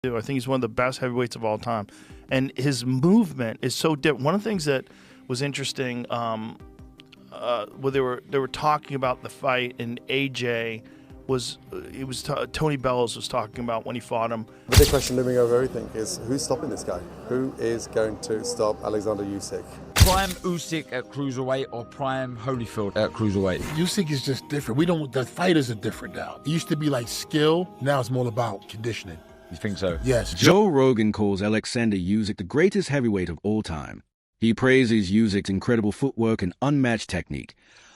I think he's one of the best heavyweights of all time, and his movement is so different. One of the things that was interesting, where they were talking about the fight, and AJ Tony Bellows was talking about when he fought him. The big question looming over everything is who's stopping this guy? Who is going to stop Alexander Usyk? Prime Usyk at cruiserweight or prime Holyfield at cruiserweight? Usyk is just different. The fighters are different now. It used to be like skill, now it's more about conditioning. You think so? Yes. Joe Rogan calls Alexander Usyk the greatest heavyweight of all time. He praises Usyk's incredible footwork and unmatched technique,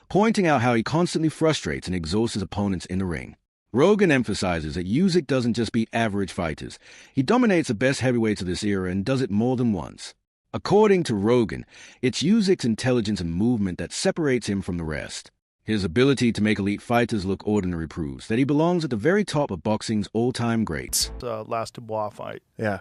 pointing out how he constantly frustrates and exhausts his opponents in the ring. Rogan emphasizes that Usyk doesn't just beat average fighters. He dominates the best heavyweights of this era and does it more than once. According to Rogan, it's Usyk's intelligence and movement that separates him from the rest. His ability to make elite fighters look ordinary proves that he belongs at the very top of boxing's all-time greats. The last Dubois fight. Yeah.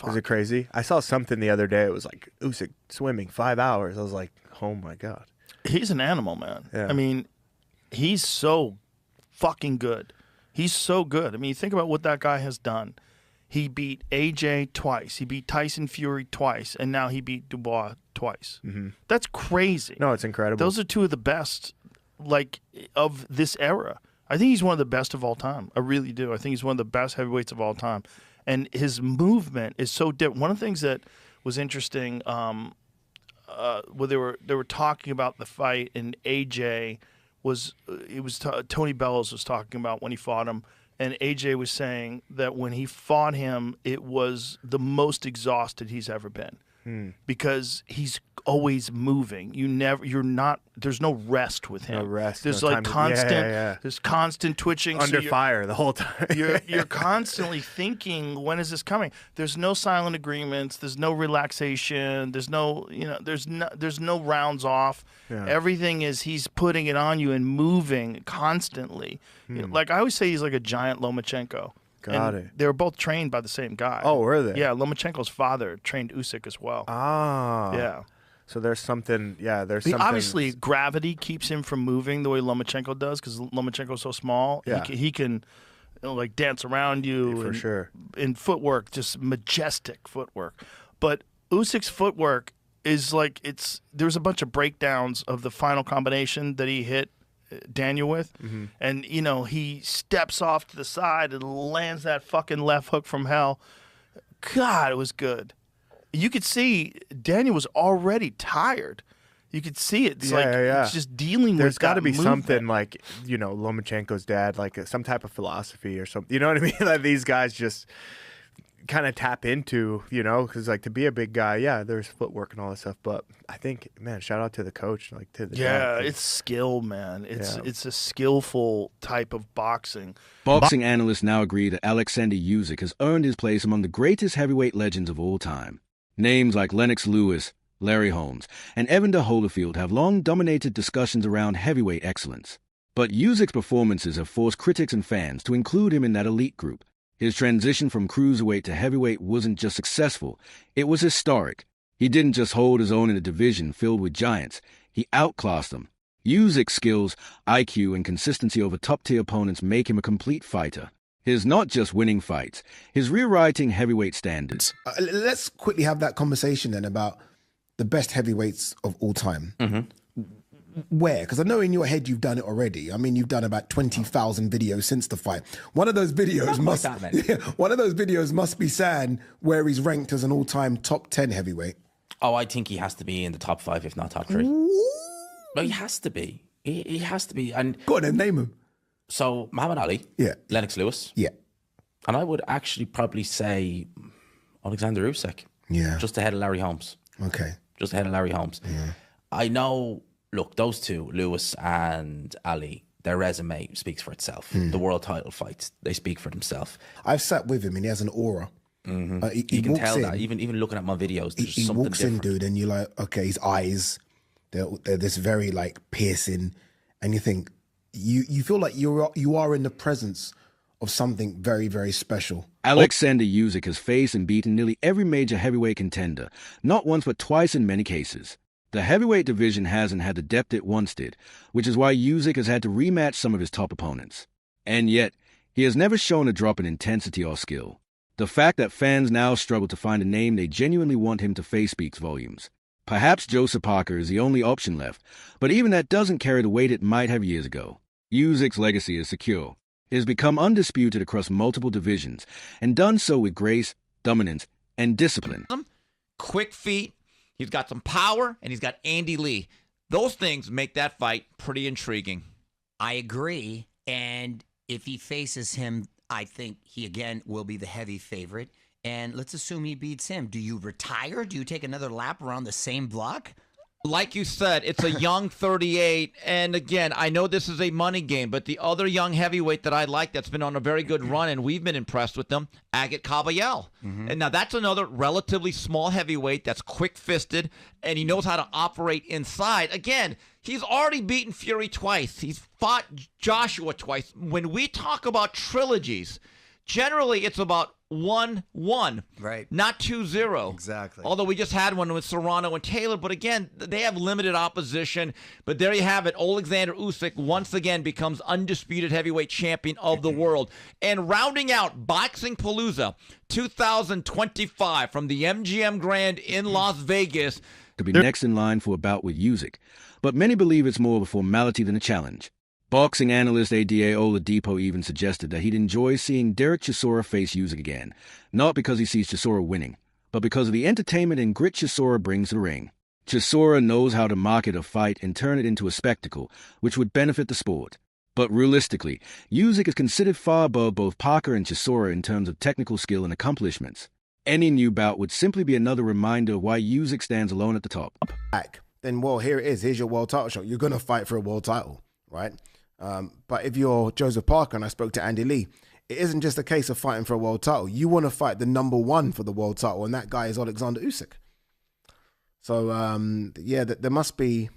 Was it crazy? I saw something the other day. It was like Usyk swimming 5 hours. I was like, oh my God. He's an animal, man. Yeah. I mean, he's so fucking good. He's so good. I mean, you think about what that guy has done. He beat AJ twice. He beat Tyson Fury twice. And now he beat Dubois twice. Mm-hmm. That's crazy. No, it's incredible. Those are two of the best, of this era. I think he's one of the best of all time. I really do. I think he's one of the best heavyweights of all time. And his movement is so different. One of the things that was interesting, where they were talking about the fight, and AJ Tony Bellows was talking about when he fought him, and AJ was saying that when he fought him, it was the most exhausted he's ever been. Because he's always moving. There's no rest with him. No rest. There's no like time constant, yeah. there's constant twitching. Under fire the whole time. You're constantly thinking, when is this coming? There's no silent agreements. There's no relaxation. There's no rounds off. Yeah. Everything is he's putting it on you and moving constantly. Like I always say, he's like a giant Lomachenko. Got it. They were both trained by the same guy. Oh, were they? Yeah, Lomachenko's father trained Usyk as well. Ah. Yeah. So there's something, something. Obviously, gravity keeps him from moving the way Lomachenko does, because Lomachenko's so small. Yeah. He can dance around you. For sure. In footwork, just majestic footwork. But Usyk's footwork is there's a bunch of breakdowns of the final combination that he hit Daniel with, and he steps off to the side and lands that fucking left hook from hell. God, it was good. You could see Daniel was already tired. You could see it. It's it's just dealing There's with got to be movement. something like, Lomachenko's dad, like some type of philosophy or something. You know what I mean? That these guys just kind of tap into, because to be a big guy, there's footwork and all that stuff. But I think, man, shout out to the coach, to the dad. It's skill, man. It's a skillful type of boxing. Boxing analysts now agree that Alexander Usyk has earned his place among the greatest heavyweight legends of all time. Names like Lennox Lewis, Larry Holmes, and Evander Holyfield have long dominated discussions around heavyweight excellence. But Usyk's performances have forced critics and fans to include him in that elite group. His transition from cruiserweight to heavyweight wasn't just successful, it was historic. He didn't just hold his own in a division filled with giants, he outclassed them. Usyk's skills, IQ, and consistency over top-tier opponents make him a complete fighter. He's not just winning fights, he's rewriting heavyweight standards. Let's quickly have that conversation then about the best heavyweights of all time. Where? Because I know in your head you've done it already. I mean, you've done about 20,000 videos since the fight. One of those videos must be saying where he's ranked as an all-time top 10 heavyweight. Oh, I think he has to be in the top 5, if not top 3. No, he has to be. He has to be. And go on then, name him. So Muhammad Ali, Lennox Lewis, and I would actually probably say Alexander Usyk, just ahead of Larry Holmes. Okay, just ahead of Larry Holmes. Yeah. I know. Look, those two, Lewis and Ali, their resume speaks for itself. The world title fights, they speak for themselves. I've sat with him and he has an aura. You can tell that, even looking at my videos, there's he something walks different. in, dude, and you're like, okay, his eyes, they're this very piercing, and you think, you feel like you are in the presence of something very, very special. Alexander Usyk has faced and beaten nearly every major heavyweight contender, not once but twice in many cases. The heavyweight division hasn't had the depth it once did, which is why Usyk has had to rematch some of his top opponents. And yet, he has never shown a drop in intensity or skill. The fact that fans now struggle to find a name they genuinely want him to face speaks volumes. Perhaps Joseph Parker is the only option left, but even that doesn't carry the weight it might have years ago. Usyk's legacy is secure. It has become undisputed across multiple divisions, and done so with grace, dominance, and discipline. Quick feet, he's got some power, and he's got Andy Lee. Those things make that fight pretty intriguing. I agree, and if he faces him, I think he, again, will be the heavy favorite. And let's assume he beats him. Do you retire? Do you take another lap around the same block? Like you said, it's a young 38. And again, I know this is a money game, but the other young heavyweight that I like that's been on a very good run, and we've been impressed with them, Agit Kabayel. And now that's another relatively small heavyweight that's quick-fisted, and he knows how to operate inside. Again, he's already beaten Fury twice. He's fought Joshua twice. When we talk about trilogies, generally it's about 1-1, right? Not 2-0. Exactly. Although we just had one with Serrano and Taylor, but again, they have limited opposition. But there you have it. Alexander Usyk once again becomes undisputed heavyweight champion of the world. And rounding out Boxing Palooza 2025 from the MGM Grand in Las Vegas. Could be next in line for a bout with Usyk, but many believe it's more of a formality than a challenge. Boxing analyst ADA Oladipo even suggested that he'd enjoy seeing Derek Chisora face Usyk again, not because he sees Chisora winning, but because of the entertainment and grit Chisora brings to the ring. Chisora knows how to market a fight and turn it into a spectacle, which would benefit the sport. But realistically, Usyk is considered far above both Parker and Chisora in terms of technical skill and accomplishments. Any new bout would simply be another reminder of why Usyk stands alone at the top. Then, well, here it is. Here's your world title shot. You're going to fight for a world title, right? But if you're Joseph Parker, and I spoke to Andy Lee, it isn't just a case of fighting for a world title. You want to fight the number one for the world title, and that guy is Alexander Usyk. So, there must be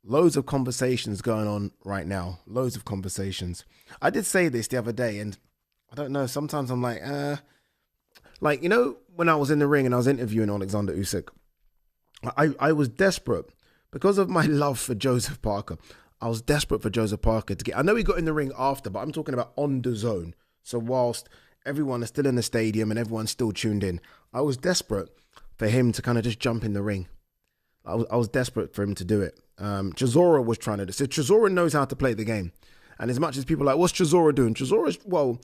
loads of conversations going on right now. Loads of conversations. I did say this the other day, and I don't know, sometimes I'm like, when I was in the ring and I was interviewing Alexander Usyk, I was desperate because of my love for Joseph Parker. I was desperate for Joseph Parker to get... I know he got in the ring after, but I'm talking about on the zone. So whilst everyone is still in the stadium and everyone's still tuned in, I was desperate for him to kind of just jump in the ring. I was desperate for him to do it. Chisora was trying to do... So Chisora knows how to play the game. And as much as people are like, what's Chisora doing? Chisora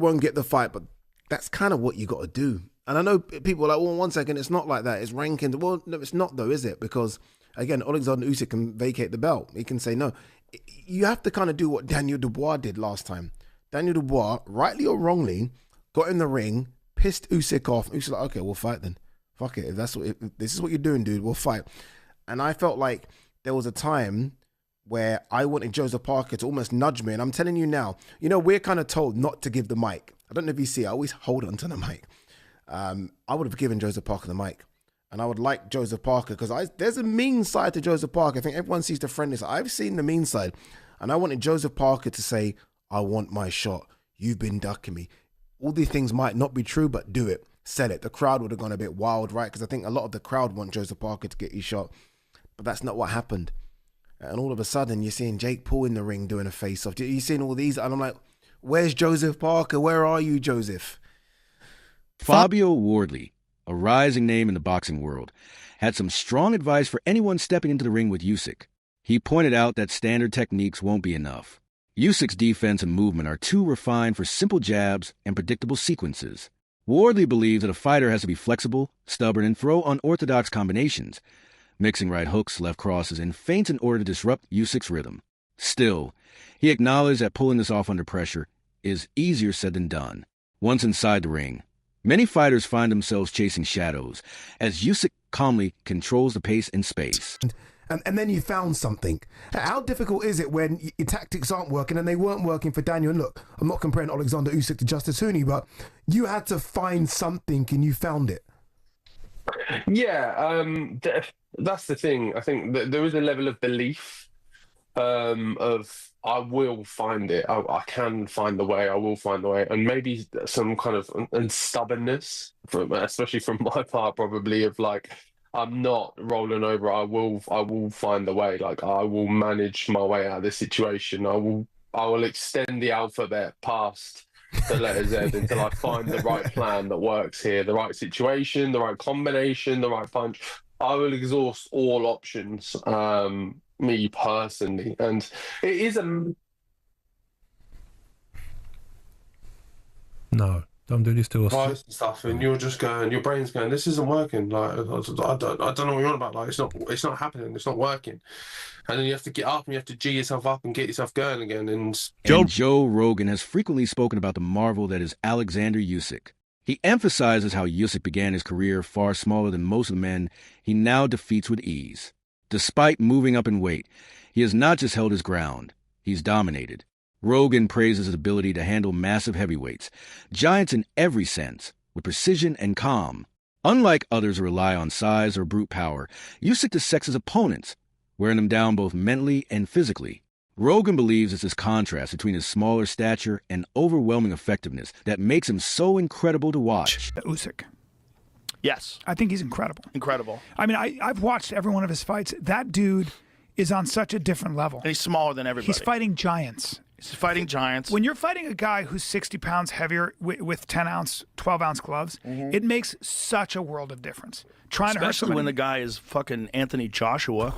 won't get the fight, but that's kind of what you got to do. And I know people are like, well, 1 second, it's not like that. It's rankings. Well, no, it's not though, is it? Because... again, Alexander Usyk can vacate the belt. He can say no. You have to kind of do what Daniel Dubois did last time. Daniel Dubois, rightly or wrongly, got in the ring, pissed Usyk off. Usyk's like, okay, we'll fight then. Fuck it. If this is what you're doing, dude, we'll fight. And I felt like there was a time where I wanted Joseph Parker to almost nudge me. And I'm telling you now, we're kind of told not to give the mic. I don't know if you see, I always hold on to the mic. I would have given Joseph Parker the mic. And I would like Joseph Parker because there's a mean side to Joseph Parker. I think everyone sees the friendly side. I've seen the mean side. And I wanted Joseph Parker to say, I want my shot. You've been ducking me. All these things might not be true, but do it. Sell it. The crowd would have gone a bit wild, right? Because I think a lot of the crowd want Joseph Parker to get his shot. But that's not what happened. And all of a sudden, you're seeing Jake Paul in the ring doing a face-off. You're seeing all these. And I'm like, where's Joseph Parker? Where are you, Joseph? Fabio Wardley, a rising name in the boxing world, had some strong advice for anyone stepping into the ring with Usyk. He pointed out that standard techniques won't be enough. Usyk's defense and movement are too refined for simple jabs and predictable sequences. Wardley believes that a fighter has to be flexible, stubborn, and throw unorthodox combinations, mixing right hooks, left crosses, and feints in order to disrupt Usyk's rhythm. Still, he acknowledged that pulling this off under pressure is easier said than done. Once inside the ring, many fighters find themselves chasing shadows as Usyk calmly controls the pace and space. And then you found something. How difficult is it when your tactics aren't working, and they weren't working for Daniel? And look, I'm not comparing Alexander Usyk to Justice Hooney, but you had to find something and you found it. Yeah, that's the thing. I think that there is a level of belief of I will find it. I can find the way. I will find the way, and maybe some kind of and stubbornness, especially from my part, probably of like I'm not rolling over. I will find the way. Like I will manage my way out of this situation. I will extend the alphabet past the letter Z until I find the right plan that works here, the right situation, the right combination, the right punch. I will exhaust all options, me personally. And it is a... No, don't do this to us. And stuff, and you're just going, your brain's going, this isn't working. Like, I don't know what you're on about. Like, it's not happening. It's not working. And then you have to get up and you have to G yourself up and get yourself going again. And Joe Rogan has frequently spoken about the marvel that is Alexander Usyk. He emphasizes how Usyk began his career far smaller than most of the men he now defeats with ease. Despite moving up in weight, he has not just held his ground, he's dominated. Rogan praises his ability to handle massive heavyweights, giants in every sense, with precision and calm. Unlike others who rely on size or brute power, Usyk dissects his opponents, wearing them down both mentally and physically. Rogan believes it's this contrast between his smaller stature and overwhelming effectiveness that makes him so incredible to watch. Usyk. Yes. I think he's incredible. Incredible. I mean, I've watched every one of his fights. That dude is on such a different level. And he's smaller than everybody. He's fighting giants. He's fighting giants. When you're fighting a guy who's 60 pounds heavier with 10-ounce, 12-ounce gloves, it makes such a world of difference. Especially when the guy is fucking Anthony Joshua,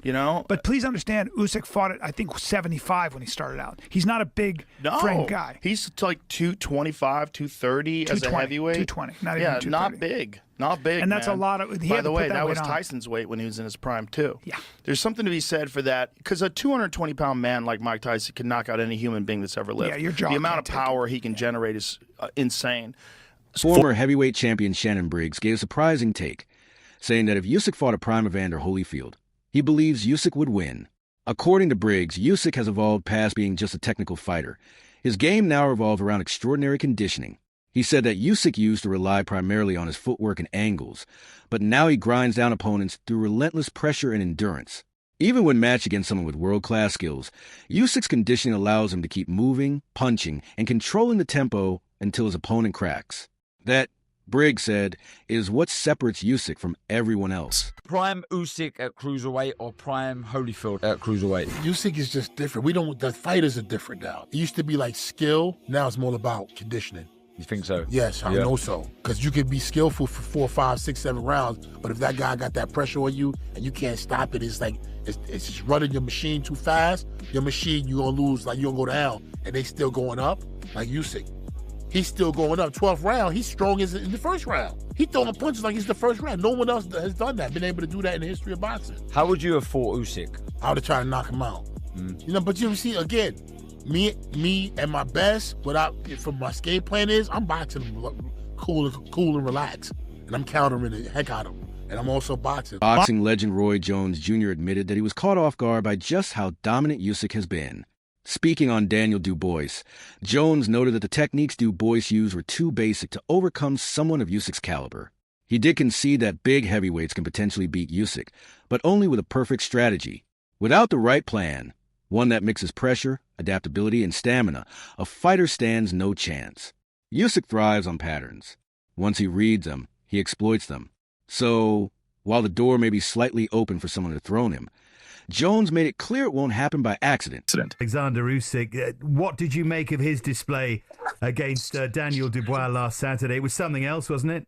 you know? But please understand, Usyk fought at, I think, 75 when he started out. He's not a big frame guy. He's like 225, 230 as a heavyweight. 220, not even 230. Not big. Not big, and that's man. a lot of. By the way, that was on. Tyson's weight when he was in his prime too. Yeah, there's something to be said for that because a 220-pound man like Mike Tyson can knock out any human being that's ever lived. Yeah, your jaw. The amount of power he can generate is insane. Former heavyweight champion Shannon Briggs gave a surprising take, saying that if Usyk fought a prime Evander Holyfield, he believes Usyk would win. According to Briggs, Usyk has evolved past being just a technical fighter. His game now revolves around extraordinary conditioning. He said that Usyk used to rely primarily on his footwork and angles, but now he grinds down opponents through relentless pressure and endurance. Even when matched against someone with world-class skills, Usyk's conditioning allows him to keep moving, punching, and controlling the tempo until his opponent cracks. That, Briggs said, is what separates Usyk from everyone else. Prime Usyk at cruiserweight or prime Holyfield at cruiserweight? Usyk is just different. The fighters are different now. It used to be like skill, now it's more about conditioning. You think so? Yes, I know so. Because you can be skillful for 4, 5, 6, 7 rounds, but if that guy got that pressure on you and you can't stop it, it's like it's just running your machine too fast. Your machine, you're gonna lose, like you're gonna go down, and they still going up. Like Usyk, he's still going up. 12th round, he's strong as in the first round. He throwing punches like it's the first round. No one else has done that, been able to do that in the history of boxing. How would you have fought Usyk? I would have tried to knock him out. You know, but you see again. Me at my best, from my skate plan is, I'm boxing him cool and relaxed. And I'm countering the heck out of him. And I'm also boxing. Boxing legend Roy Jones Jr. admitted that he was caught off guard by just how dominant Usyk has been. Speaking on Daniel Dubois, Jones noted that the techniques Dubois used were too basic to overcome someone of Usyk's caliber. He did concede that big heavyweights can potentially beat Usyk, but only with a perfect strategy. Without the right plan, one that mixes pressure, adaptability, and stamina, a fighter stands no chance. Usyk thrives on patterns. Once he reads them, he exploits them. So, while the door may be slightly open for someone to throw him, Jones made it clear it won't happen by accident. Alexander Usyk, what did you make of his display against Daniel Dubois last Saturday? It was something else, wasn't it?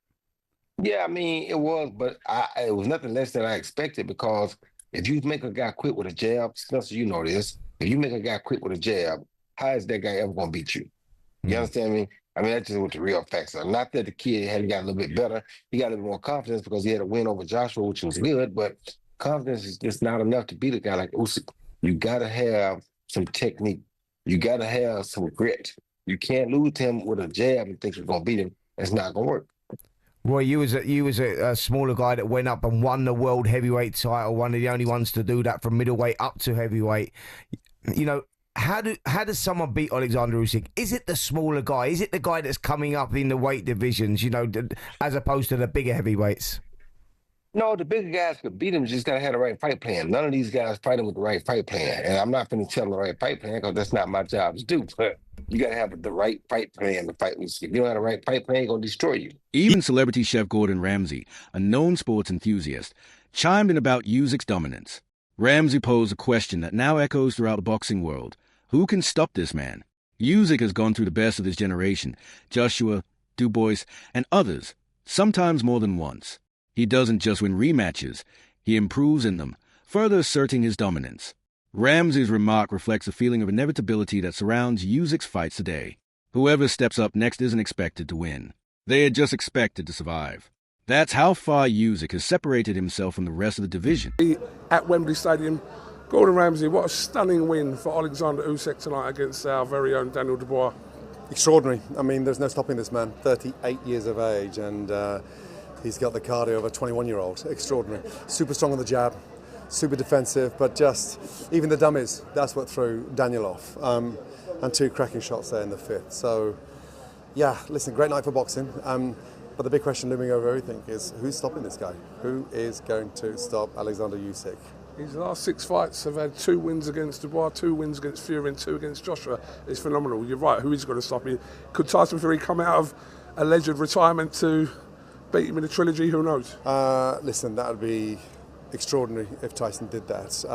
Yeah, I mean, it was, but it was nothing less than I expected because if you make a guy quit with a jab, Spencer, you know this. If you make a guy quit with a jab, how is that guy ever going to beat you? You understand me? I mean, that's just what the real facts are. Not that the kid hadn't got a little bit better. He got a little more confidence because he had a win over Joshua, which was good, but confidence is just not enough to beat a guy like Usyk. You got to have some technique. You got to have some grit. You can't lose him with a jab and think you're going to beat him. It's not going to work. Roy, you was a smaller guy that went up and won the world heavyweight title, one of the only ones to do that from middleweight up to heavyweight. You know, how does someone beat Alexander Usyk? Is it the smaller guy? Is it the guy that's coming up in the weight divisions, you know, as opposed to the bigger heavyweights? No, the bigger guys could beat him. You just got to have the right fight plan. None of these guys fighting with the right fight plan. And I'm not going to tell them the right fight plan because that's not my job to do. But you got to have the right fight plan to fight with. If you don't have the right fight plan, he's going to destroy you. Even celebrity chef Gordon Ramsay, a known sports enthusiast, chimed in about Usyk's dominance. Ramsay posed a question that now echoes throughout the boxing world. Who can stop this man? Usyk has gone through the best of his generation, Joshua, Dubois, and others, sometimes more than once. He doesn't just win rematches, he improves in them, further asserting his dominance. Ramsey's remark reflects a feeling of inevitability that surrounds Usyk's fights today. Whoever steps up next isn't expected to win. They are just expected to survive. That's how far Usyk has separated himself from the rest of the division. At Wembley Stadium, Gordon Ramsay, what a stunning win for Alexander Usyk tonight against our very own Daniel Dubois. Extraordinary. I mean, there's no stopping this man. 38 years of age, and he's got the cardio of a 21-year-old. Extraordinary. Super strong on the jab, super defensive, but just even the dummies, that's what threw Daniel off. And two cracking shots there in the fifth. So, yeah, listen, great night for boxing. But the big question looming over everything is who's stopping this guy? Who is going to stop Alexander Usyk? His last 6 fights have had 2 wins against Dubois, 2 wins against Fury, and 2 against Joshua. It's phenomenal. You're right. Who is going to stop him? Could Tyson Fury come out of alleged retirement to beat him in a trilogy? Who knows? Listen, that would be extraordinary if Tyson did that.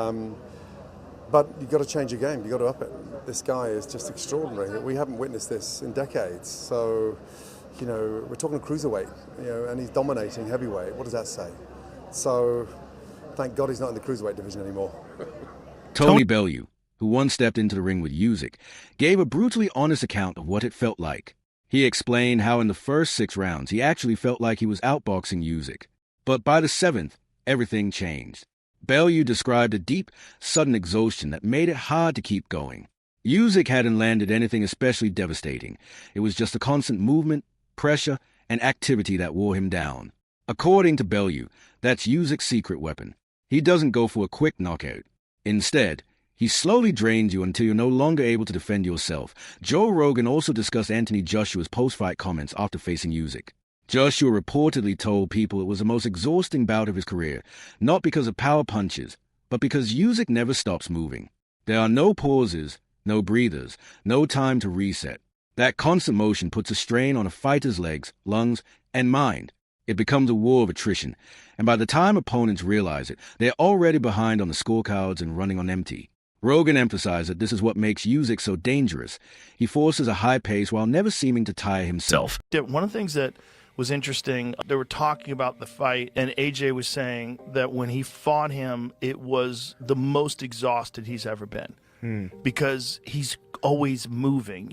But you've got to change your game. You've got to up it. This guy is just extraordinary. We haven't witnessed this in decades. So, you know, we're talking cruiserweight, you know, and he's dominating heavyweight. What does that say? So, thank God he's not in the cruiserweight division anymore. Tony Bellew, who once stepped into the ring with Usyk, gave a brutally honest account of what it felt like. He explained how in the first 6 rounds he actually felt like he was outboxing Usyk. But by the 7th, everything changed. Bellew described a deep, sudden exhaustion that made it hard to keep going. Usyk hadn't landed anything especially devastating. It was just the constant movement, pressure, and activity that wore him down. According to Bellew, that's Usyk's secret weapon. He doesn't go for a quick knockout. Instead, he slowly drains you until you're no longer able to defend yourself. Joe Rogan also discussed Anthony Joshua's post-fight comments after facing Usyk. Joshua reportedly told people it was the most exhausting bout of his career, not because of power punches, but because Usyk never stops moving. There are no pauses, no breathers, no time to reset. That constant motion puts a strain on a fighter's legs, lungs, and mind. It becomes a war of attrition, and by the time opponents realize it, they're already behind on the scorecards and running on empty. Rogan emphasized that this is what makes Usyk so dangerous. He forces a high pace while never seeming to tire himself. One of the things that was interesting, they were talking about the fight, and AJ was saying that when he fought him, it was the most exhausted he's ever been. Because he's always moving.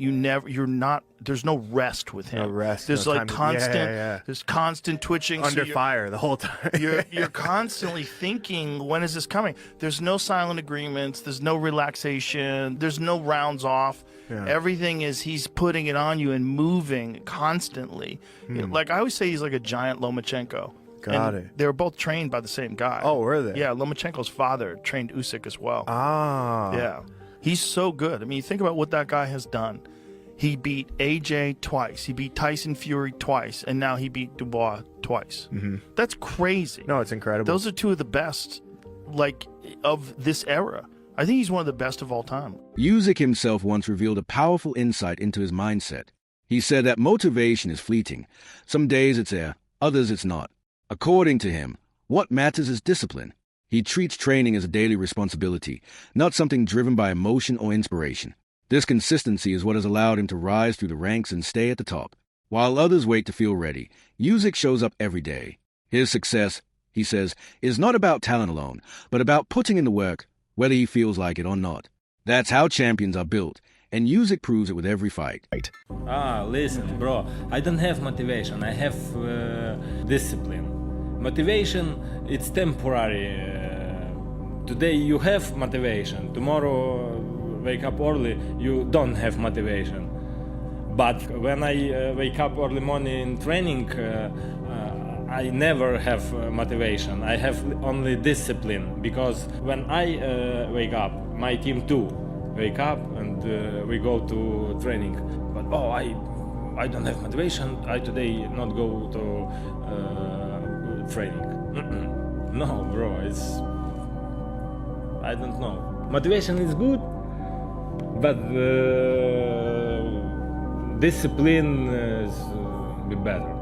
There's no rest with him. No rest. There's no like time constant, yeah. there's constant twitching. Under fire the whole time. you're constantly thinking, when is this coming? There's no silent agreements. There's no relaxation. There's no rounds off. Yeah. Everything is, he's putting it on you and moving constantly. Like I always say, he's like a giant Lomachenko. Got it. They were both trained by the same guy. Oh, were they? Yeah, Lomachenko's father trained Usyk as well. Ah. Yeah. He's so good. I mean, think about what that guy has done. He beat AJ twice. He beat Tyson Fury twice. And now he beat Dubois twice. That's crazy. No, it's incredible. Those are 2 of the best, like, of this era. I think he's one of the best of all time. Usyk himself once revealed a powerful insight into his mindset. He said that motivation is fleeting. Some days it's there, others it's not. According to him, what matters is discipline. He treats training as a daily responsibility, not something driven by emotion or inspiration. This consistency is what has allowed him to rise through the ranks and stay at the top. While others wait to feel ready, Usyk shows up every day. His success, he says, is not about talent alone, but about putting in the work, whether he feels like it or not. That's how champions are built, and Usyk proves it with every fight. Listen, bro, I don't have motivation, I have discipline. Motivation, it's temporary. Today you have motivation, tomorrow wake up early, you don't have motivation. But when I wake up early morning in training, I never have motivation. I have only discipline, because when I wake up, my team too wake up and we go to training. But I don't have motivation. I today not go to training. No, bro, I don't know. Motivation is good, but discipline is be better.